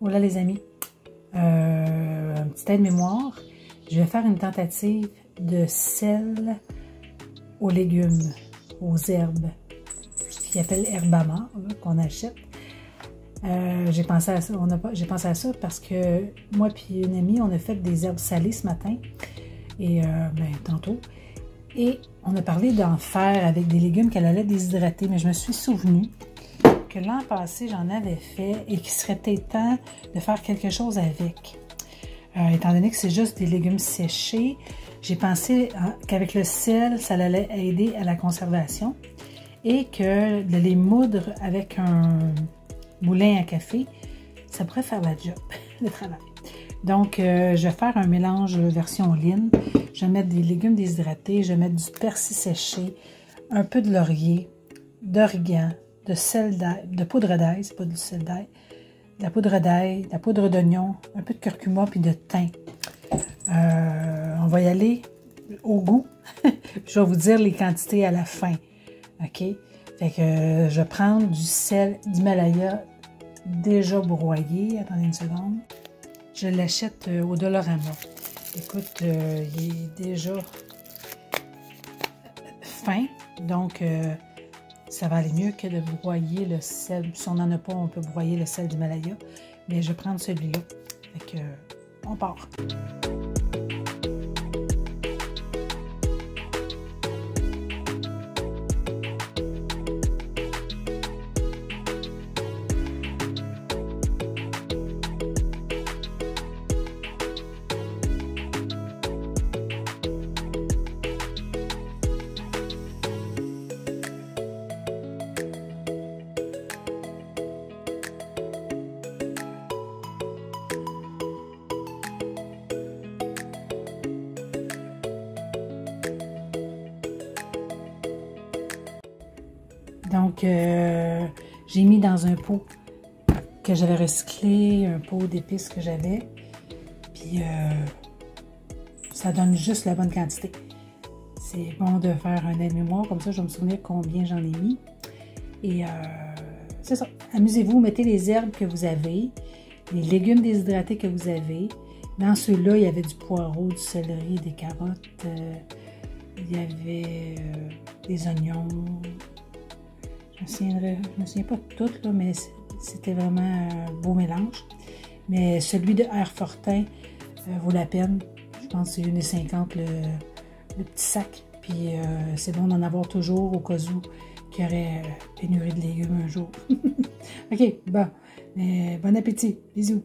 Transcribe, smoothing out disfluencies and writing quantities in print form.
Voilà les amis, un petit aide-mémoire. Je vais faire une tentative de sel aux légumes, aux herbes, ce qu'ils appellent herbama, qu'on achète. J'ai pensé à ça, j'ai pensé à ça parce que moi et une amie, on a fait des herbes salées ce matin, et tantôt. Et on a parlé d'en faire avec des légumes qu'elle allait déshydrater, mais je me suis souvenu que l'an passé, j'en avais fait et qu'il serait peut-être temps de faire quelque chose avec. Étant donné que c'est juste des légumes séchés, j'ai pensé qu'avec le sel, ça allait aider à la conservation et que de les moudre avec un moulin à café, ça pourrait faire la job, le travail. Donc, je vais faire un mélange version lean. Je vais mettre des légumes déshydratés, je vais mettre du persil séché, un peu de laurier, d'origan, de sel d'ail, de poudre d'ail, c'est pas du sel d'ail, de la poudre d'ail, de la poudre d'oignon, un peu de curcuma puis de thym. On va y aller au goût. Je vais vous dire les quantités à la fin. OK? Fait que je vais prendre du sel d'Himalaya déjà broyé. Attendez une seconde. Je l'achète au Dollarama. Écoute, il est déjà fin, donc ça va aller mieux que de broyer le sel. Si on n'en a pas, on peut broyer le sel d'Himalaya, mais je vais prendre celui-là. Fait que, on part. Donc, j'ai mis dans un pot que j'avais recyclé, un pot d'épices que j'avais. Puis, ça donne juste la bonne quantité. C'est bon de faire un aide-mémoire, comme ça je vais me souvenir combien j'en ai mis. Et c'est ça. Amusez-vous, mettez les herbes que vous avez, les légumes déshydratés que vous avez. Dans ceux-là, il y avait du poireau, du céleri, des carottes, il y avait des oignons. Je me souviens pas de tout, là, mais c'était vraiment un beau mélange. Mais celui de Airfortin vaut la peine. Je pense que c'est 1,50 le petit sac. Puis c'est bon d'en avoir toujours au cas où qu'il y aurait pénurie de légumes un jour. OK, bon. Bon appétit. Bisous.